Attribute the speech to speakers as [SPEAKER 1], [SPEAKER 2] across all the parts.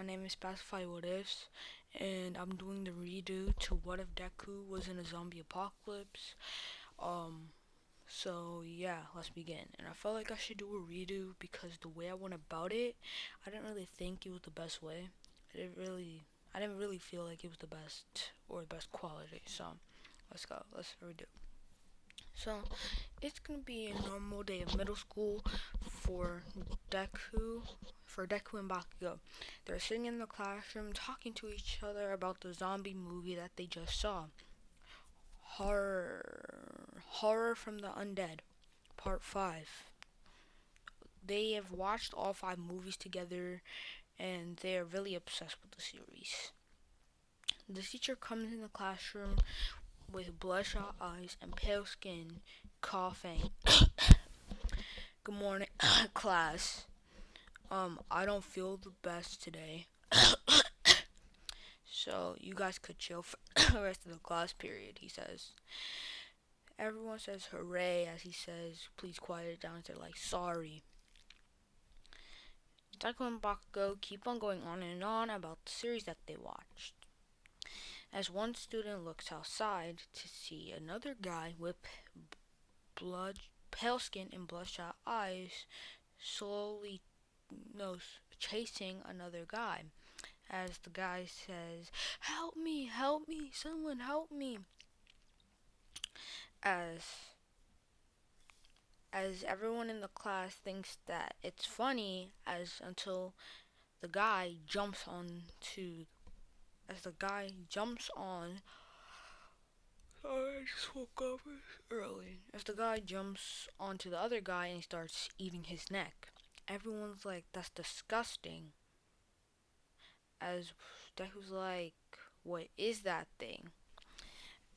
[SPEAKER 1] My name is Pacify What Ifs, and I'm doing the redo to What If Deku was in a zombie apocalypse. Um, so yeah, let's begin. And I felt like I should do a redo because the way I went about it, I didn't really think it was the best way. I didn't really feel like it was the best or the best quality. So let's go. Let's redo. So it's gonna be a normal day of middle school for Deku, for Deku and Bakugo. They're sitting in the classroom talking to each other about the zombie movie that they just saw. Horror from the Undead, Part 5. They have watched all 5 movies together and they're really obsessed with the series. The teacher comes in the classroom with bloodshot eyes and pale skin, coughing. Good morning, class. I don't feel the best today. So you guys could chill for the rest of the class period, he says. Everyone says hooray as he says, please quiet it down. They're like, sorry. Deku and Bakugo keep on going on and on about the series that they watched. As one student looks outside to see another guy with blood, pale skin and bloodshot eyes slowly chasing another guy. As the guy says, help me, someone help me. As everyone in the class thinks that it's funny until the guy jumps on to as the guy jumps on sorry, I just woke up early. As the guy jumps onto the other guy and starts eating his neck. Everyone's like, that's disgusting. As Deku's like, what is that thing?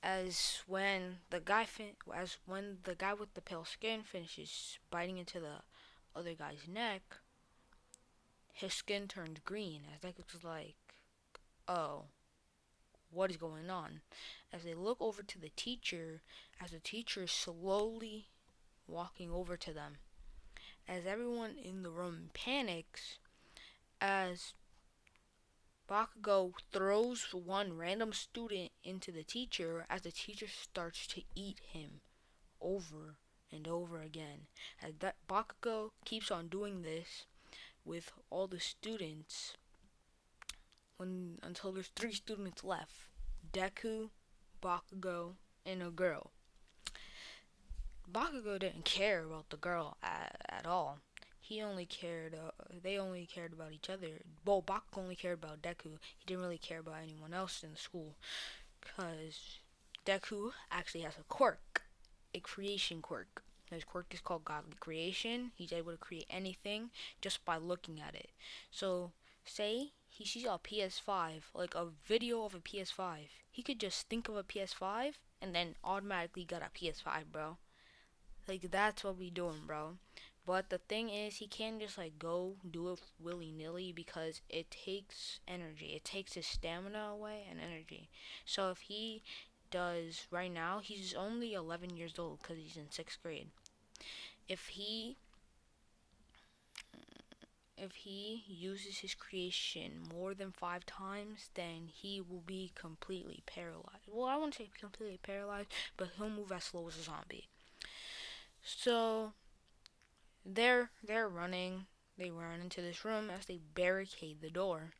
[SPEAKER 1] As when the guy with the pale skin finishes biting into the other guy's neck, his skin turns green. As Deku's like, oh, what is going on? As they look over to the teacher, as the teacher is slowly walking over to them. As everyone in the room panics, as Bakugo throws one random student into the teacher as the teacher starts to eat him over and over again. As Bakugo keeps on doing this with all the students until there's 3 students left. Deku, Bakugo, and a girl. Bakugo didn't care about the girl at all. They only cared about each other. Well, Bakugo only cared about Deku. He didn't really care about anyone else in the school. Because Deku actually has a quirk. A creation quirk. His quirk is called Godly Creation. He's able to create anything just by looking at it. So, say he sees a PS5, like a video of a PS5. He could just think of a PS5 and then automatically get a PS5, bro. Like, that's what we doing, bro. But the thing is, he can't just, go do it willy-nilly because it takes energy. It takes his stamina away and energy. So if he does, right now, he's only 11 years old because he's in 6th grade. If he uses his creation more than 5 times, then he will be completely paralyzed. Well, I won't say completely paralyzed, but he'll move as slow as a zombie. So they're running. They run into this room as they barricade the door.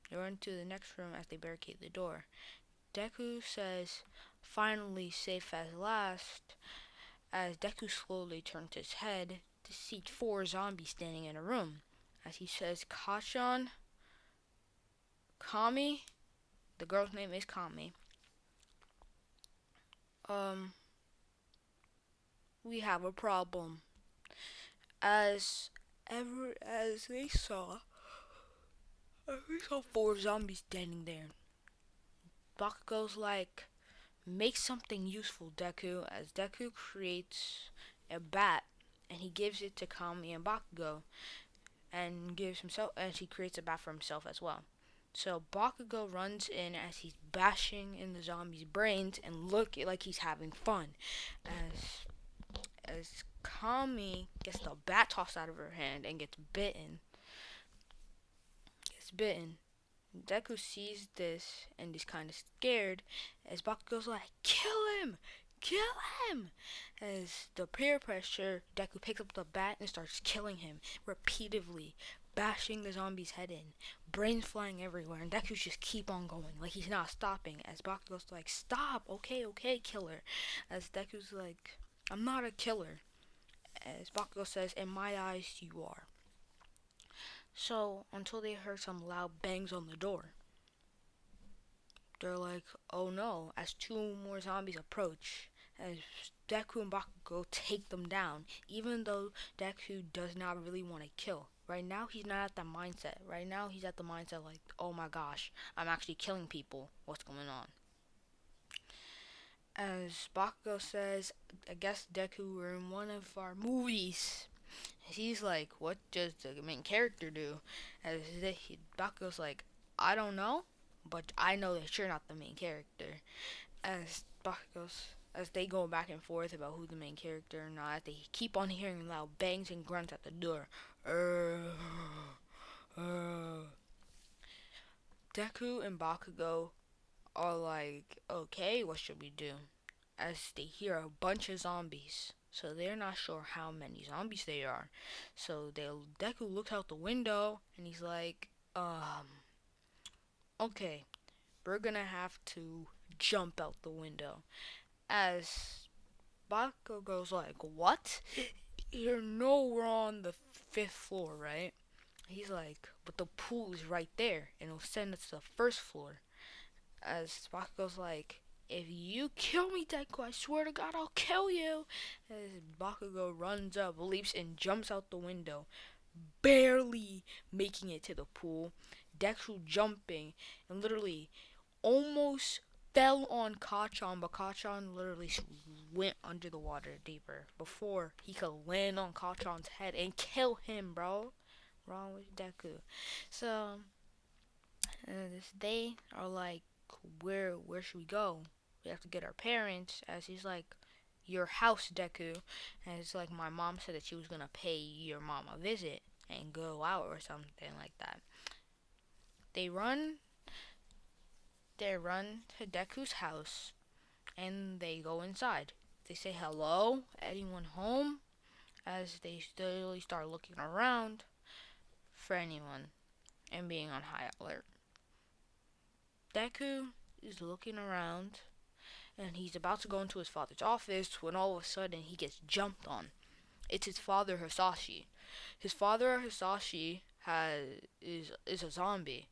[SPEAKER 1] They run to the next room as they barricade the door. Deku says, finally safe at last, as Deku slowly turns his head to see 4 zombies standing in a room. As he says, Kashan, Kami, the girl's name is Kami. We have a problem. As they saw 4 zombies standing there. Bakugo's like, make something useful, Deku, as Deku creates a bat and he gives it to Kami and Bakugo and he creates a bat for himself as well. So Bakugo runs in as he's bashing in the zombies' brains and look like he's having fun. As Kami gets the bat tossed out of her hand and gets bitten. Deku sees this and is kind of scared as Bakugo's like, kill him! Kill him! As the peer pressure, Deku picks up the bat and starts killing him repeatedly, bashing the zombie's head in, brains flying everywhere, and Deku just keep on going, like he's not stopping. As Bakugo's like, stop! Okay, okay, killer. As Deku's like, I'm not a killer. As Bakugo says, in my eyes, you are. So, until they heard some loud bangs on the door. They're like, oh no, as two more zombies approach, as Deku and Bakugo take them down, even though Deku does not really want to kill. Right now, he's not at that mindset. Right now, he's at the mindset like, oh my gosh, I'm actually killing people. What's going on? As Bakugo says, I guess Deku were in one of our movies. He's like, what does the main character do? As Bakugo's like, I don't know, but I know that you're not the main character. As Bakugo's, as they go back and forth about who's the main character or not, they keep on hearing loud bangs and grunts at the door. Deku and Bakugo are like, okay, what should we do? As they hear a bunch of zombies. So they're not sure how many zombies they are. So Deku looks out the window and he's like, okay, we're gonna have to jump out the window. As Bakugo goes like, what? You know we're on the fifth floor, right? He's like, but the pool is right there and it'll send us to the first floor. As Bakugo's like, if you kill me, Deku, I swear to God, I'll kill you. As Bakugo runs up, leaps, and jumps out the window, barely making it to the pool. Deku jumping and literally almost fell on Kachan, but Kachan literally went under the water deeper before he could land on Kachan's head and kill him, bro. Wrong with Deku. So, they are like, where should we go? We have to get our parents. As he's like, your house, Deku. And it's like, my mom said that she was gonna pay your mom a visit and go out or something like that. They run to Deku's house and they go inside. They say hello, anyone home? As they slowly start looking around for anyone and being on high alert. Deku is looking around and he's about to go into his father's office when all of a sudden he gets jumped on. It's his father Hisashi. His father Hisashi is a zombie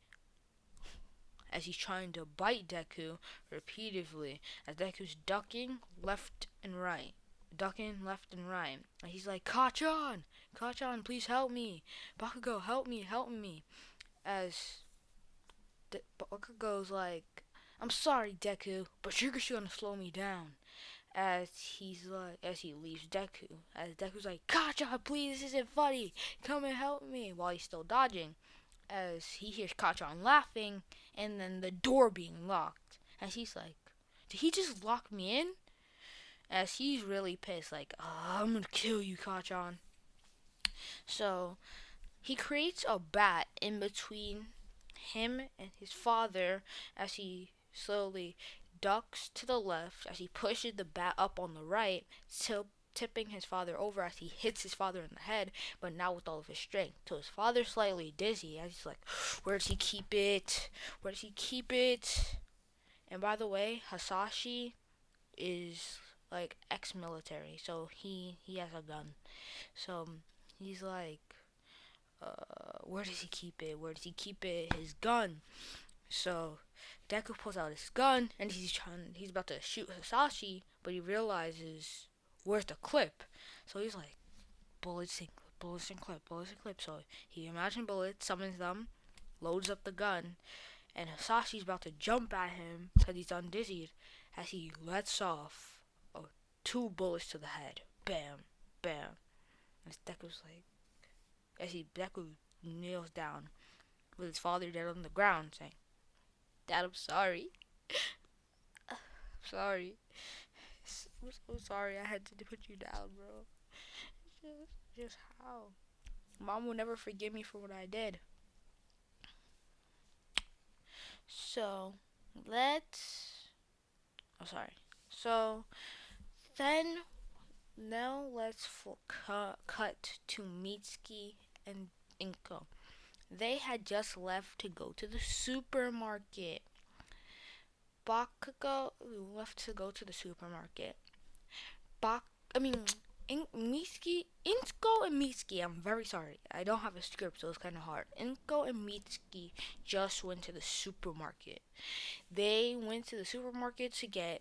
[SPEAKER 1] as he's trying to bite Deku repeatedly as Deku's ducking left and right. Ducking left and right. And he's like, Kachan! Kachan, please help me! Bakugo, help me, help me! As Bakugo's like, I'm sorry, Deku, but you're just gonna slow me down. As he leaves Deku. As Deku's like, Kachan, please, this isn't funny! Come and help me! While he's still dodging. As he hears Kachan laughing and then the door being locked. As he's like, did he just lock me in? As he's really pissed, like, I'm gonna kill you, Kachan. So he creates a bat in between him and his father as he slowly ducks to the left as he pushes the bat up on the right, tipping his father over as he hits his father in the head, but not with all of his strength. So his father's slightly dizzy as he's like, where does he keep it? Where does he keep it? And by the way, Hasashi is like ex-military, so he has a gun. So he's like, where does he keep it? Where does he keep it? His gun. So Deku pulls out his gun and he's about to shoot Hasashi, but he realizes where's the clip. So he's like, bullets and clip, bullets and clip, bullets and clip. So he imagines bullets, summons them, loads up the gun, and Hasashi's about to jump at him because he's undizzied as he lets off 2 bullets to the head. Bam, bam. As Deku's like, Deku kneels down with his father dead on the ground, saying, Dad, I'm sorry. I'm sorry. I'm so sorry I had to put you down, bro. Just how? Mom will never forgive me for what I did. So let's. Oh, sorry. So then now let's cut to Mitsuki and Inko. They had just left to go to the supermarket. Bakugo left to go to the supermarket. Bak, I mean, Mitsuki, Inko and Mitsuki. I'm very sorry. I don't have a script, so it's kind of hard. Inko and Mitsuki just went to the supermarket. They went to the supermarket to get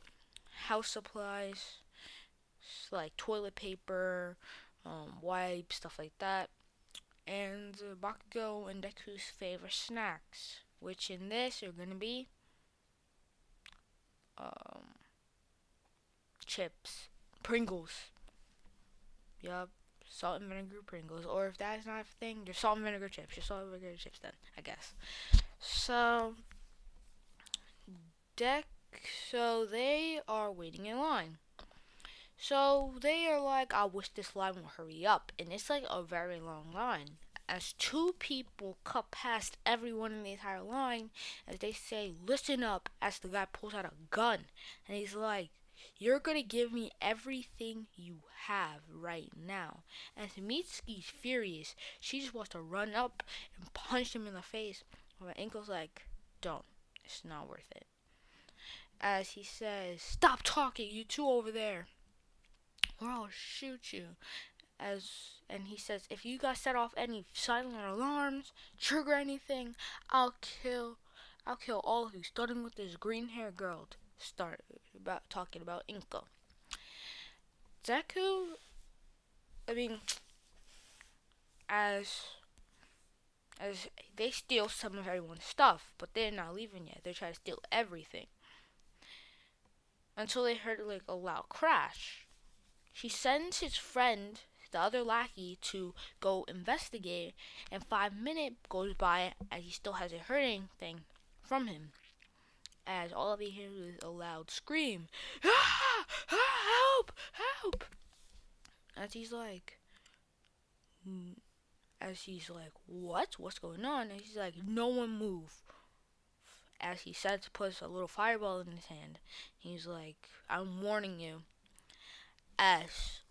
[SPEAKER 1] house supplies, like toilet paper, wipes, stuff like that, and Bakugo and Deku's favorite snacks, which in this are gonna be um, chips, Pringles. Yup, salt and vinegar Pringles. Or if that's not a thing, just salt and vinegar chips. Just salt and vinegar chips then, I guess. So, Dek, so they are waiting in line. So they are like, I wish this line would hurry up. And it's like a very long line. As two people cut past everyone in the entire line, as they say, listen up, as the guy pulls out a gun. And he's like, you're gonna give me everything you have right now. And Mitsuki's furious. She just wants to run up and punch him in the face. But Inko's like, don't. It's not worth it. As he says, stop talking, you two over there, or I'll shoot you. And he says, if you guys set off any silent alarms, trigger anything, I'll kill all of you, starting with this green haired girl. Start about talking about Inko. Deku, I mean, as as they steal some of everyone's stuff, but they're not leaving yet. They're trying to steal everything until they heard like a loud crash. He sends his friend, the other lackey, to go investigate, and 5 minutes goes by and he still hasn't heard anything from him. As all of he hears is a loud scream, ah! Ah, help! Help! As he's like, what? What's going on? And he's like, no one move. As he said to put a little fireball in his hand, he's like, I'm warning you. As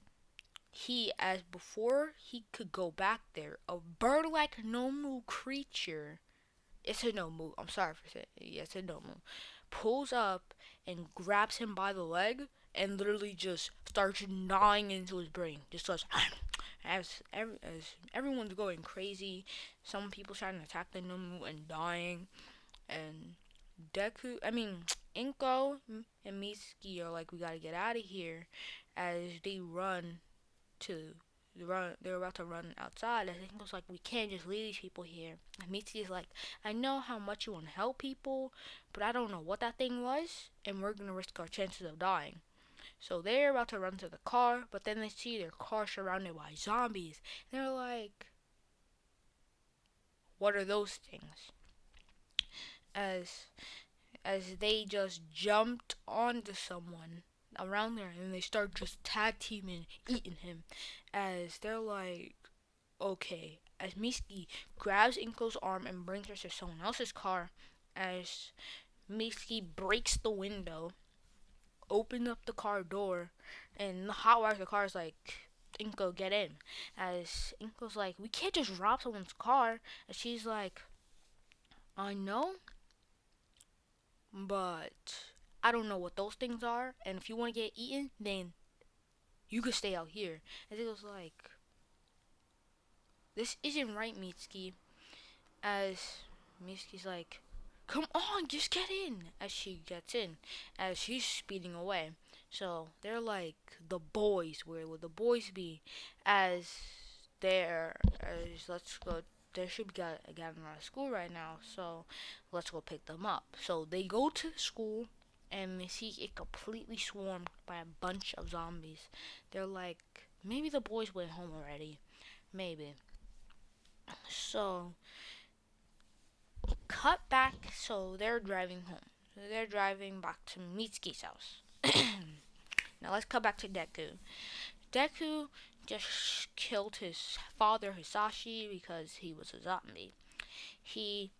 [SPEAKER 1] before he could go back there, a bird-like Nomu creature, it's a Nomu, I'm sorry for saying it, yeah, it's a Nomu, pulls up and grabs him by the leg and literally just starts gnawing into his brain. Just starts, as everyone's going crazy, some people trying to attack the Nomu and dying, and Inko and Mitsuki are like, we gotta get out of here, as they run to they're about to run outside. I think it was like, we can't just leave these people here. And Mitsuki is like, I know how much you want to help people, but I don't know what that thing was, and we're gonna risk our chances of dying. So they're about to run to the car, but then they see their car surrounded by zombies. They're like, what are those things? As they just jumped onto someone around there, and they start just tag teaming, eating him. As they're like, okay. As Mitsuki grabs Inko's arm and brings her to someone else's car, as Mitsuki breaks the window, opens up the car door, and the hot wires of the car is like, Inko, get in. As Inko's like, we can't just rob someone's car. And she's like, I know, but I don't know what those things are, and if you want to get eaten, then you could stay out here. And it was like, this isn't right, Mitsuki. As Mitsuki's like, come on, just get in. As she gets in, as she's speeding away. So they're like, the boys, where would the boys be? As let's go. They should be getting out of school right now, so let's go pick them up. So they go to the school, and they see it completely swarmed by a bunch of zombies. They're like, maybe the boys went home already. Maybe. So, cut back, so they're driving home. So they're driving back to Mitsuki's house. Now let's cut back to Deku. Deku just killed his father Hisashi because he was a zombie. He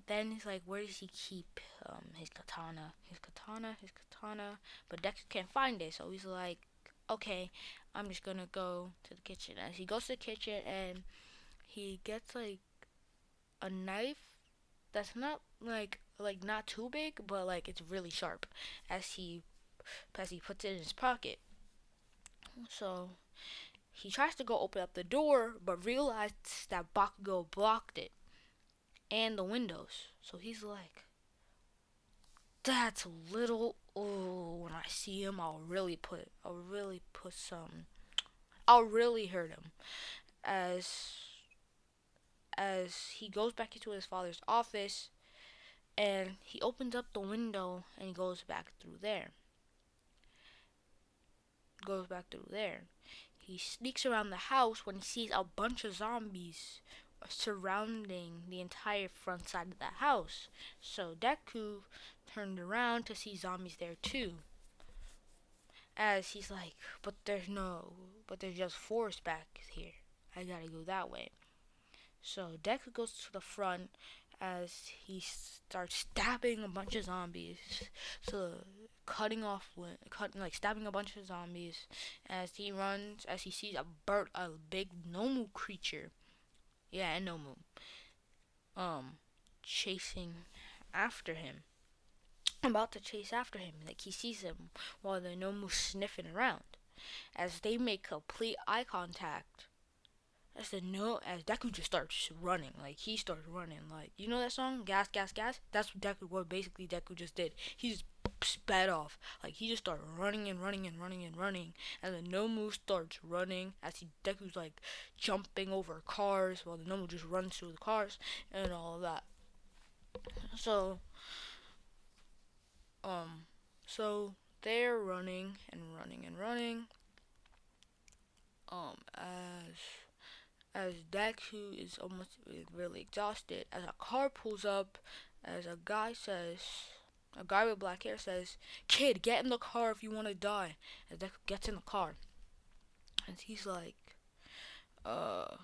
[SPEAKER 1] Then he's like, where does he keep his katana? His katana. But Deku can't find it, so he's like, okay, I'm just gonna go to the kitchen. As he goes to the kitchen and he gets like a knife that's not like not too big, but like it's really sharp. As he puts it in his pocket. So he tries to go open up the door, but realizes that Bakugo blocked it and the windows. So he's like, that's a little. Oh, when I see him, I'll really hurt him. As he goes back into his father's office, and he opens up the window and he goes back through there. He sneaks around the house when he sees a bunch of zombies surrounding the entire front side of the house. So Deku turned around to see zombies there too. As he's like, but there's just forest back here. I gotta go that way. So Deku goes to the front as he starts stabbing a bunch of zombies. So stabbing a bunch of zombies as he runs, as he sees a big Nomu creature. Yeah, a Nomu. Um, chasing after him. About to chase after him. Like he sees him while the Nomu's sniffing around. As they make complete eye contact, as Deku just starts running, like he starts running, like you know that song, gas, gas, gas. That's what basically Deku just did. He just sped off, like he just started running and running and running and running, and the Nomu starts running as Deku's like jumping over cars while the Nomu just runs through the cars and all of that. So, um, so they're running and running and running. As Deku is almost really exhausted, as a car pulls up, as a guy with black hair says, "Kid, get in the car if you want to die." As Deku gets in the car, and he's like, oh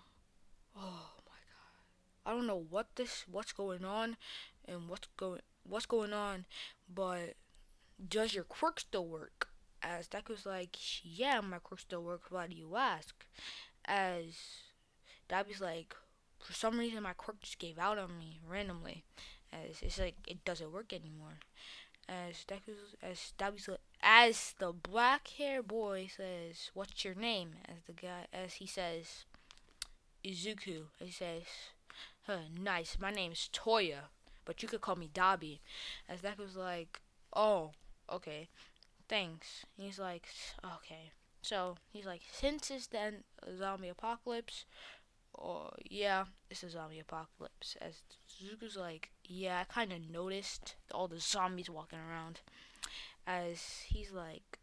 [SPEAKER 1] my god, I don't know what's going on, and what's going on, but does your quirk still work?" As Deku's like, "Yeah, my quirk still works. Why do you ask?" As Dabby's like, for some reason my quirk just gave out on me randomly. As it's like it doesn't work anymore. As the black hair boy says, "What's your name?" As he says, "Izuku." He says, "Huh, nice. My name's Toya, but you could call me Dabi." As Deku's like, "Oh, okay, thanks." He's like, "Okay." So he's like, since it's then zombie apocalypse, oh yeah, it's a zombie apocalypse. As Zuko's like, yeah, I kind of noticed all the zombies walking around. As he's like,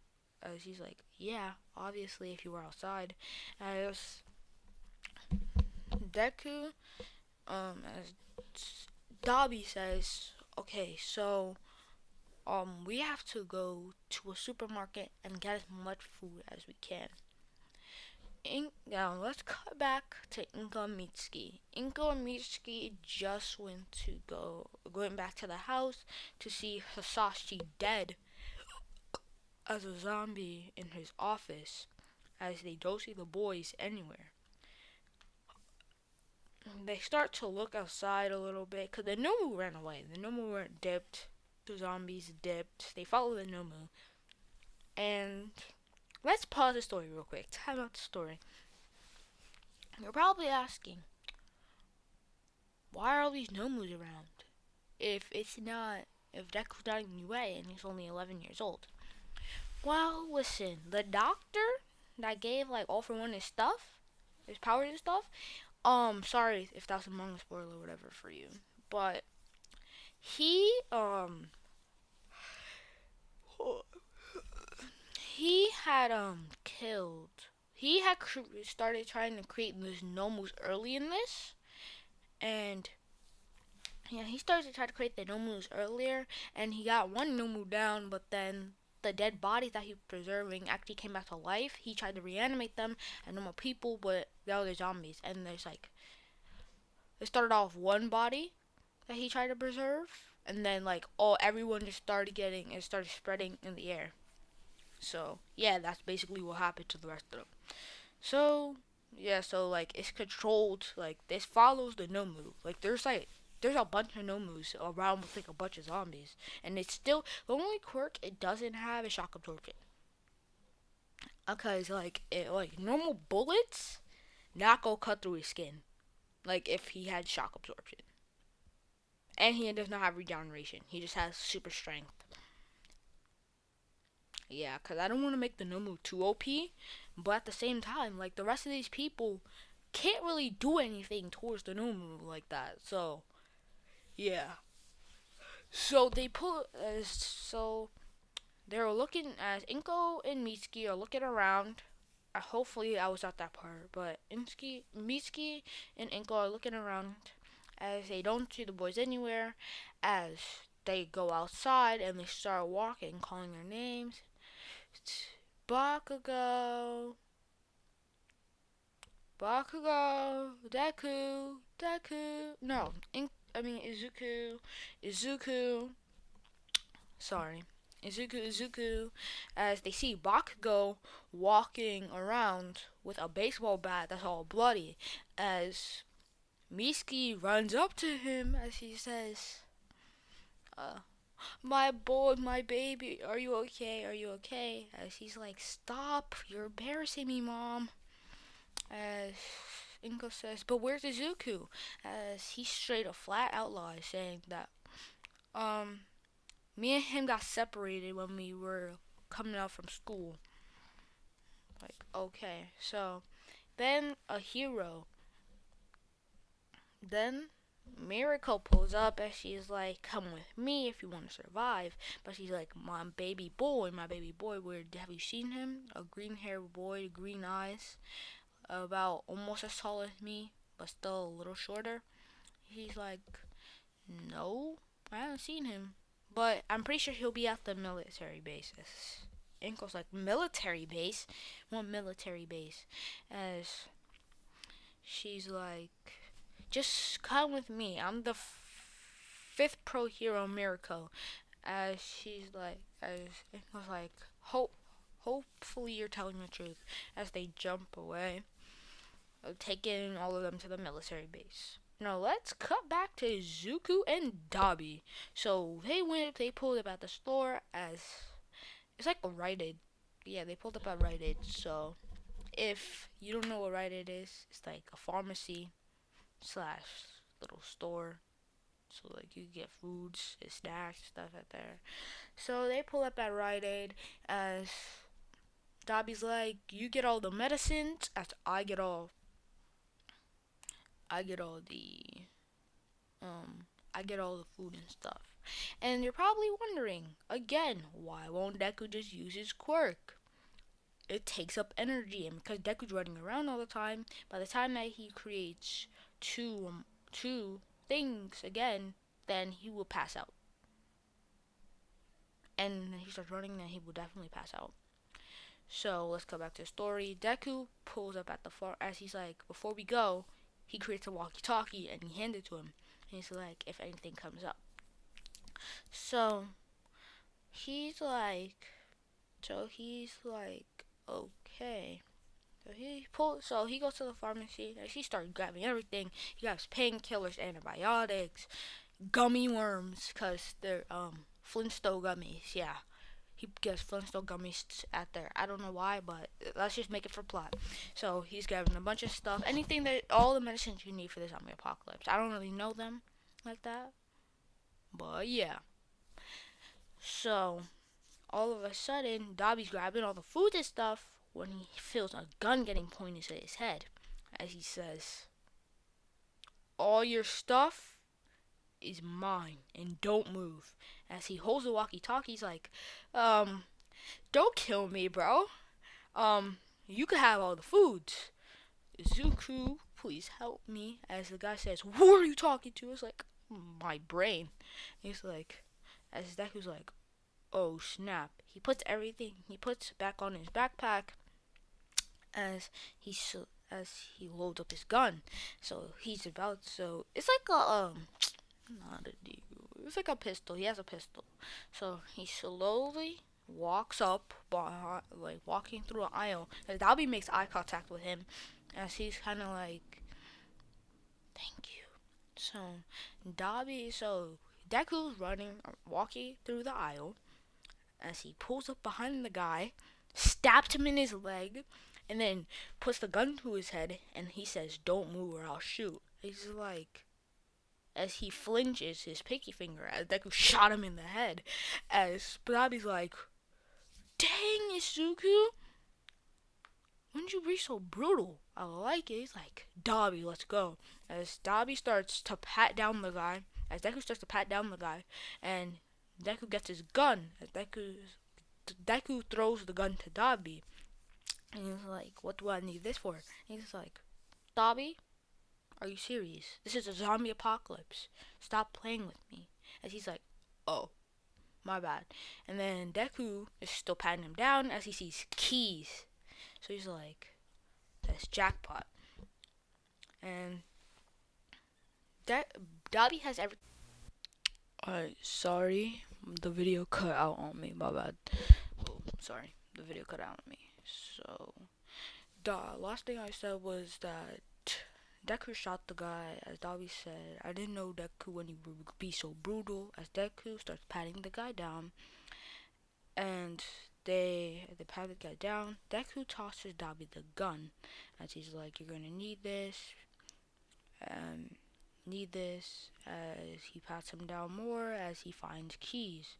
[SPEAKER 1] yeah, obviously if you were outside. As Deku, as Dobby says, okay, so we have to go to a supermarket and get as much food as we can. Now let's cut back to Inka Mitsuki. Inka Mitsuki just going back to the house to see Hisashi dead as a zombie in his office, as they don't see the boys anywhere. They start to look outside a little bit because the Nomu ran away. The Nomu weren't dipped. The zombies dipped. They follow the Nomu. And let's pause the story real quick. Time out the story. You're probably asking, why are all these Nomus around? If Deku's not in UA and he's only 11 years old. Well, listen, the doctor that gave like All for One his powers and stuff. Sorry if that's a manga spoiler or whatever for you, but he he had killed. He had started trying to create these Nomus early in this, and yeah, he started to try to create the Nomus earlier, and he got one Nomu down, but then the dead bodies that he was preserving actually came back to life. He tried to reanimate them and normal people, but now they're zombies. And there's like, it started off one body, that he tried to preserve, and then like all everyone just started getting it started spreading in the air. So yeah, that's basically what happened to the rest of them. So yeah, so like it's controlled. Like this follows the Nomu. There's a bunch of Nomus around with like a bunch of zombies, and it's still the only quirk it doesn't have is shock absorption. Because like normal bullets not go cut through his skin. Like if he had shock absorption, and he does not have regeneration. He just has super strength. Yeah, because I don't want to make the Nomu too OP, but at the same time, like the rest of these people can't really do anything towards the Nomu like that. So yeah, so they put so they're looking as Inko and Mitsuki are looking around. Hopefully I was at that part, but Mitsuki and Inko are looking around as they don't see the boys anywhere. As they go outside and they start walking, calling their names. Bakugo, Bakugo, Deku, Deku. No, I mean Izuku. Sorry, Izuku. As they see Bakugo walking around with a baseball bat that's all bloody. As Miski runs up to him as he says, uh, "My boy, my baby, are you okay? Are you okay?" As he's like, "Stop! You're embarrassing me, mom." As Inko says, "But where's Izuku?" As he's straight a flat out lie, saying that um me and him got separated when we were coming out from school. Like, okay, so then a hero, then Miracle pulls up and she's like, "Come with me if you want to survive." But she's like, my baby boy, where have you seen him? A green haired boy, green eyes, about almost as tall as me, but still a little shorter. He's like, "No, I haven't seen him, but I'm pretty sure he'll be at the military bases." Inko's like, "Military base? What military base?" As she's like, "Just come with me. I'm the fifth pro hero Miracle." As she's like, as Inko's like, hopefully you're telling the truth. As they jump away, taking all of them to the military base. Now let's cut back to Zuku and Dabi. So they pulled up at the store as it's like a Rite Aid. Yeah, they pulled up at Rite Aid. So if you don't know what Rite Aid is, it's like a pharmacy slash little store. So like you get foods, snacks, stuff like there. So they pull up at Rite Aid as Dobby's like, "You get all the medicines, as I get all the I get all the food and stuff." And you're probably wondering, again, why won't Deku just use his quirk? It takes up energy, and because Deku's running around all the time, by the time that he creates two things again, then he will pass out. And he starts running, then he will definitely pass out. So let's go back to the story. Deku pulls up at the far as he's like, "Before we go," he creates a walkie-talkie and he hands it to him. And he's like, "If anything comes up." So he's like, okay. So he goes to the pharmacy and he starts grabbing everything. He grabs painkillers, antibiotics, gummy worms, cause they're Flintstone gummies. Yeah, he gets Flintstone gummies at there. I don't know why, but let's just make it for plot. So he's grabbing a bunch of stuff, all the medicines you need for the zombie apocalypse. I don't really know them like that, but yeah. So all of a sudden, Dobby's grabbing all the food and stuff when he feels a gun getting pointed at his head. As he says, "All your stuff is mine and don't move." As he holds the walkie-talkie, he's like, "Don't kill me, bro. You can have all the foods." "Zuku, please help me." As the guy says, "Who are you talking to?" It's like, "My brain." He's like, as Deku's like, "Oh snap." He puts back on his backpack as he loads up his gun. So it's like a Not a deku. It's like a pistol. He has a pistol. So he slowly walks up, like walking through an aisle. And Dabi makes eye contact with him, as he's kind of like, "Thank you." So Deku's running, walking through the aisle, as he pulls up behind the guy, stabs him in his leg, and then puts the gun to his head, and he says, "Don't move or I'll shoot." He's like, as he flinches his pinky finger as Deku shot him in the head. As Dabi's like, "Dang, Isuku, when did you be so brutal? I like it." He's like, "Dabi, let's go." As Dabi starts to pat down the guy, as Deku starts to pat down the guy, and Deku gets his gun. As Deku throws the gun to Dabi, and he's like, "What do I need this for?" And he's like, "Dabi, are you serious? This is a zombie apocalypse. Stop playing with me." As he's like, "Oh, my bad." And then Deku is still patting him down as he sees keys. So he's like, "That's jackpot." And Dabi has every. Alright, sorry. The video cut out on me. My bad. Oh, sorry. The video cut out on me. So, the last thing I said was that Deku shot the guy. As Dabi said, "I didn't know Deku when he would be so brutal." As Deku starts patting the guy down, and they pat the guy down. Deku tosses Dabi the gun, as he's like, "You're gonna need this." Um, as he pats him down more as he finds keys.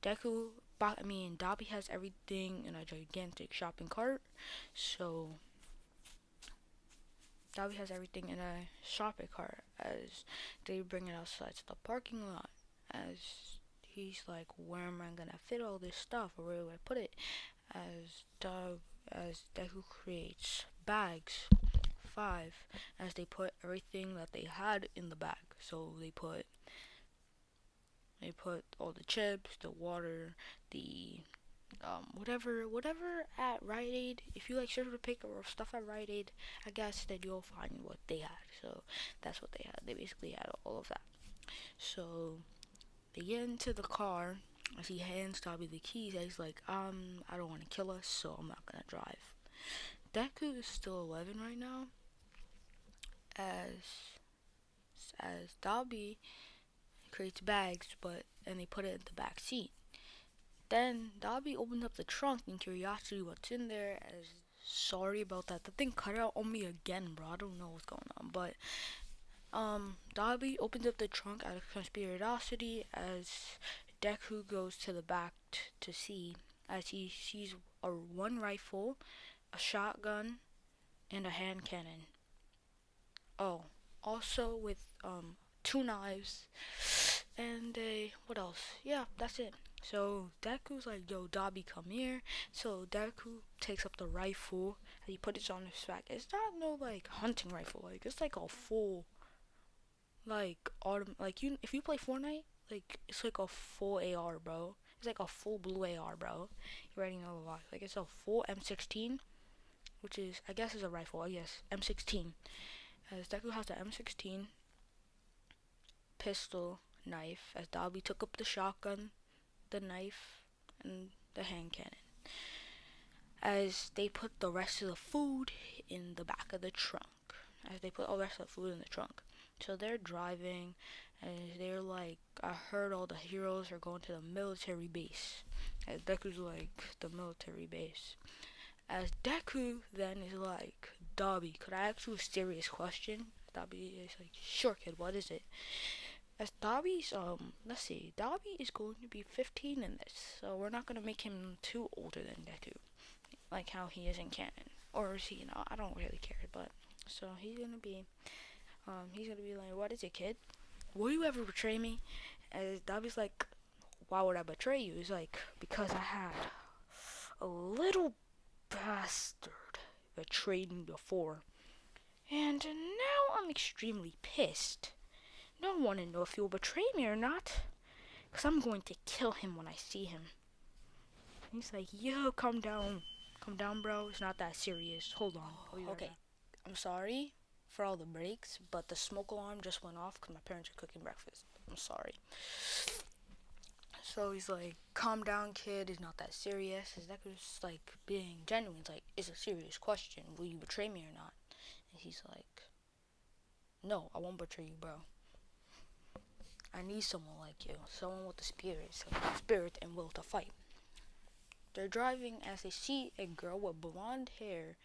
[SPEAKER 1] Dabi has everything in a gigantic shopping cart. So Dabi has everything in a shopping cart as they bring it outside to the parking lot. As he's like, "Where am I gonna fit all this stuff, or where do I put it?" As Deku creates bags, 5, as they put everything that they had in the bag. So they put all the chips, the water, the whatever at Rite Aid. If you like sugar to pick or stuff at Rite Aid, I guess that you'll find what they had. So that's what they had. They basically had all of that. So they get into the car as he hands Dabi the keys. And he's like, I don't want to kill us, so I'm not gonna drive." Deku is still 11 right now, as Dabi creates bags, and they put it in the back seat. Then Dabi opens up the trunk in curiosity what's in there. As sorry about that, the thing cut out on me again, bro. I don't know what's going on, but Dabi opens up the trunk out of curiosity as Deku goes to the back to see, as he sees one rifle, a shotgun, and a hand cannon. Oh, also with 2 knives and what else? Yeah, that's it. So Deku's like, "Yo, Dabi, come here." So Deku takes up the rifle and he puts it on his back. It's not no like hunting rifle, like it's like a full like if you play Fortnite, like it's like a full AR, bro. It's like a full blue AR, bro. You already know a lot. Like it's a full M16, which is I guess is a rifle. I guess M16. As Deku has the M16 pistol, knife, as Dabi took up the shotgun, the knife, and the hand cannon. As they put the rest of the food in the back of the trunk. As they put all the rest of the food in the trunk. So they're driving, and they're like, "I heard all the heroes are going to the military base." As Deku's like, "The military base." As Deku then is like, "Dabi, could I ask you a serious question?" Dabi is like, "Sure, kid, what is it?" As Dabi's, Dabi is going to be 15 in this, so we're not gonna make him too older than Deku, like how he is in canon. Or is he, I don't really care, but, so he's gonna be like, "What is it, kid? Will you ever betray me?" As Dabi's like, "Why would I betray you?" He's like, "Because I had a little bastard betrayed me before, and now I'm extremely pissed. Don't want to know if he'll betray me or not, because I'm going to kill him when I see him." And he's like, "Yo, calm down, bro. It's not that serious. Hold on." Okay, I'm sorry for all the breaks, but the smoke alarm just went off because my parents are cooking breakfast. I'm sorry. So he's like, calm down, kid. It's not that serious. His neck was like being genuine. It's like, it's a serious question. Will you betray me or not? And he's like, no, I won't betray you, bro. I need someone like you. Someone with the spirit and will to fight. They're driving as they see a girl with blonde hair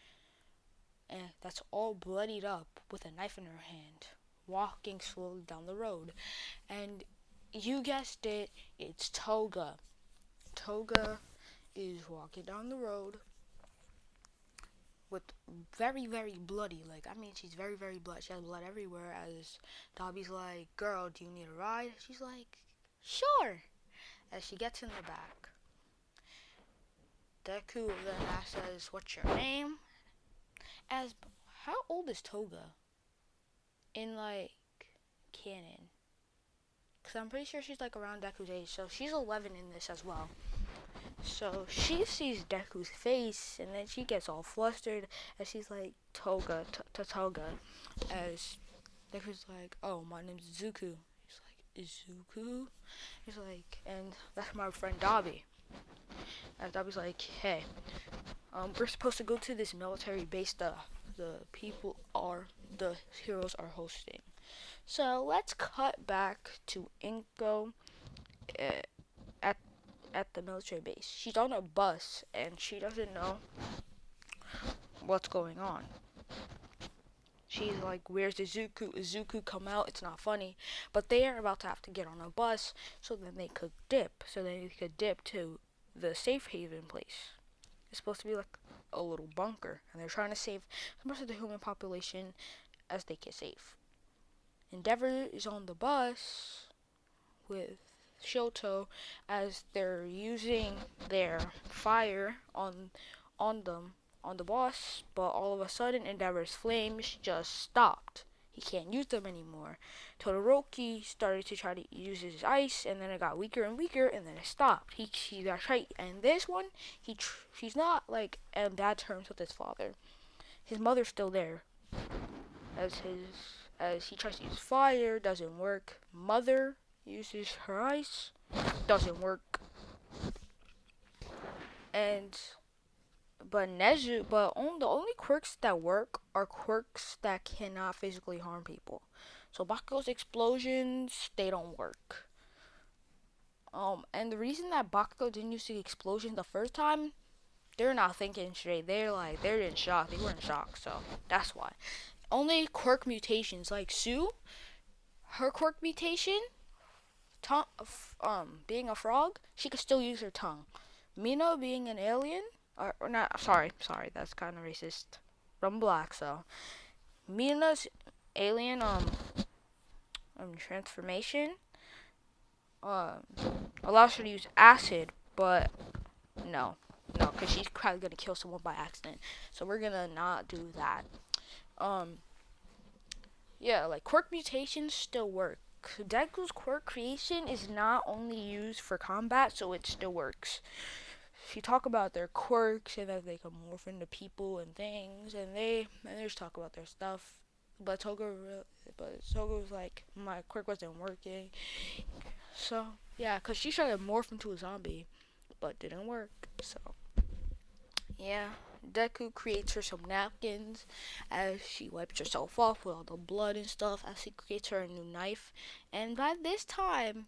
[SPEAKER 1] and that's all bloodied up with a knife in her hand, walking slowly down the road. And you guessed it, it's Toga. Toga is walking down the road with very, very bloody. Like, I mean, she's very, very bloody. She has blood everywhere. As Dobby's like, girl, do you need a ride? She's like, sure. As she gets in the back, Deku then says, what's your name? As, how old is Toga in, like, canon? Because I'm pretty sure she's, like, around Deku's age. So she's 11 in this as well. So she sees Deku's face, and then she gets all flustered as she's like, Toga, to Toga. As Deku's like, oh, my name's Zuku. He's like, Zuku? He's like, and that's my friend Dobby. And Dobby's like, hey, we're supposed to go to this military base the heroes are hosting. So let's cut back to Inko at the military base. She's on a bus and she doesn't know what's going on. She's like, where's the Zuku? Is Zuku come out? It's not funny. But they are about to have to get on a bus so then they could dip. So they could dip to the safe haven place. It's supposed to be like a little bunker. And they're trying to save as much of the human population as they can save. Endeavor is on the bus with Shoto as they're using their fire on the boss, but all of a sudden Endeavor's flames just stopped. He can't use them anymore. Todoroki started to try to use his ice, and then it got weaker and weaker, and then it stopped. He got tried, and this one he's not like on bad terms with his father. His mother's still there, as he tries to use fire, doesn't work. Mother uses her ice, doesn't work. But the only quirks that work are quirks that cannot physically harm people. So Bakugo's explosions, they don't work. And the reason that Bakugo didn't use the explosion the first time, they're not thinking straight. They're in shock. They were in shock, so that's why. Only quirk mutations, like Sue, her quirk mutation, being a frog, she could still use her tongue. Mina being an alien, or not, sorry, that's kind of racist. I'm black, so Mina's alien transformation allows her to use acid, but no, because she's probably gonna kill someone by accident. So we're gonna not do that. Yeah, like quirk mutations still work. Deku's quirk creation is not only used for combat, so it still works. She talk about their quirks and that they can morph into people and things, and they just talk about their stuff. But Toga was like, my quirk wasn't working. So yeah, cause she tried to morph into a zombie, but didn't work. So yeah, Deku creates her some napkins as she wipes herself off with all the blood and stuff. As he creates her a new knife, and by this time,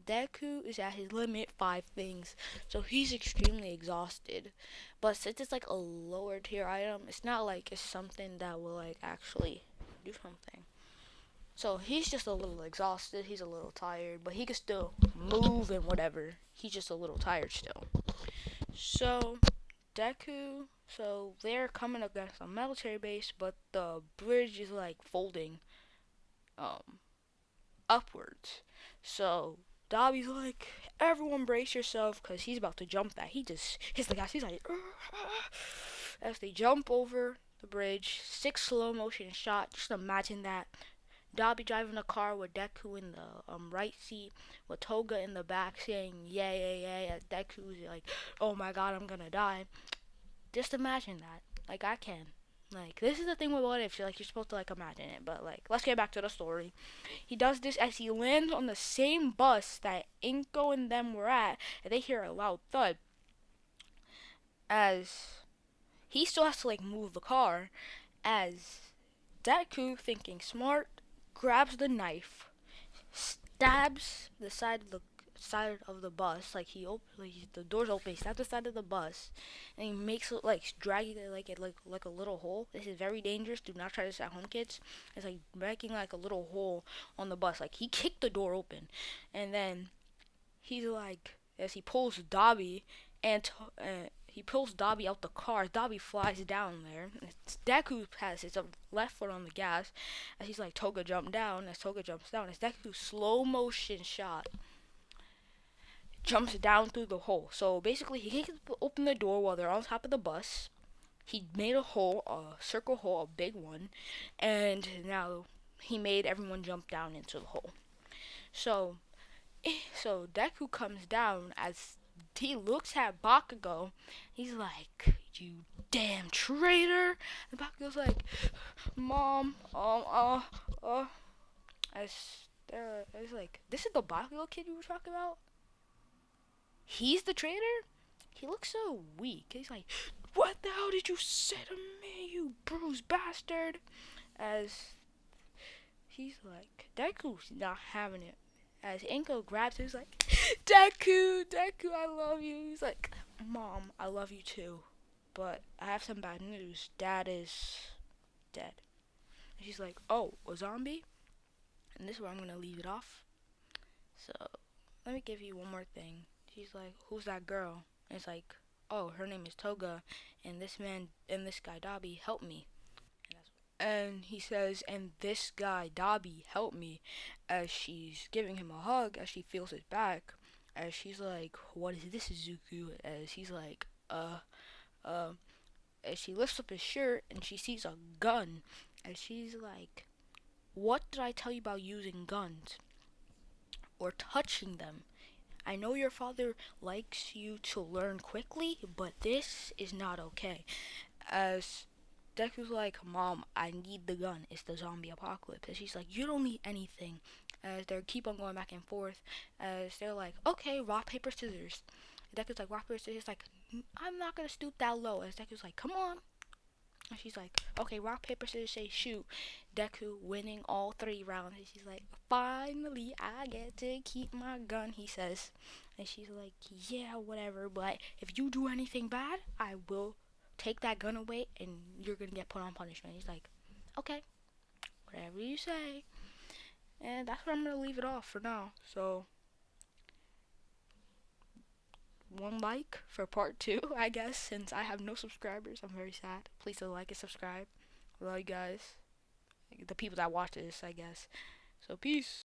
[SPEAKER 1] Deku is at his limit 5 things, so he's extremely exhausted. But since it's like a lower tier item, it's not like it's something that will like actually do something. So he's just a little exhausted, he's a little tired, but he can still move and whatever. He's just a little tired still. So Deku, so they're coming against a military base, but the bridge is like folding upwards. So Dobby's like, everyone brace yourself, because he's about to jump that. He just hits the gas. He's like, as they jump over the bridge, 6 slow motion shot. Just imagine that. Dobby driving a car with Deku in the right seat, with Toga in the back saying, yay, as Deku's like, oh my god, I'm gonna die. Just imagine that. Like, I can. Like, this is the thing with what if, like, you're supposed to, like, imagine it, but, like, let's get back to the story. He does this as he lands on the same bus that Inko and them were at, and they hear a loud thud, as he still has to, like, move the car, as Deku, thinking smart, grabs the knife, stabs the bus, like the doors open, he stabs the side of the bus, and he makes it like dragging it like a little hole. This is very dangerous. Do not try this at home, kids. It's like making like a little hole on the bus. Like he kicked the door open, and then he's like, as he pulls Dobby and he pulls Dobby out the car. Dobby flies down there. Deku has his left foot on the gas as he's like Toga jump down. As Toga jumps down, as Deku slow motion shot jumps down through the hole. So basically, he can't open the door while they're on top of the bus. He made a hole, a circle hole, a big one, and now he made everyone jump down into the hole. So Deku comes down as he looks at Bakugo. He's like, "You damn traitor!" And Bakugo's like, "Mom, as it's like, this is the Bakugo kid you were talking about? He's the traitor? He looks so weak." He's like, "What the hell did you say to me, you bruised bastard?" As he's like, Deku's not having it. As Inko grabs him, he's like, Deku, I love you. He's like, "Mom, I love you too. But I have some bad news. Dad is dead." And she's like, "Oh, a zombie?" And this is where I'm going to leave it off. So, let me give you one more thing. She's like, "Who's that girl?" And it's like, "Oh, her name is Toga. And this man and this guy, Dobby, helped me." And he says, "And this guy, Dobby, helped me," as she's giving him a hug, as she feels his back, as she's like, "What is this, Izuku?" As he's like, uh, as she lifts up his shirt, and she sees a gun, and she's like, "What did I tell you about using guns? Or touching them? I know your father likes you to learn quickly, but this is not okay." As Deku's like, "Mom, I need the gun. It's the zombie apocalypse." And she's like, "You don't need anything." As they keep on going back and forth, as they're like, "Okay, rock, paper, scissors." Deku's like, "Rock, paper, scissors." Like, "I'm not gonna stoop that low." As Deku's like, "Come on." And she's like, "Okay, rock, paper, scissors, say shoot." Deku winning all 3 rounds. And she's like, "Finally, I get to keep my gun," he says. And she's like, "Yeah, whatever. But if you do anything bad, I will take that gun away and you're gonna get put on punishment." He's like, "Okay, whatever you say." And that's where I'm gonna leave it off for now. So, one like for part 2, I guess, since I have no subscribers. I'm very sad. Please do like and subscribe. I love you guys. The people that watch this, I guess. So, peace.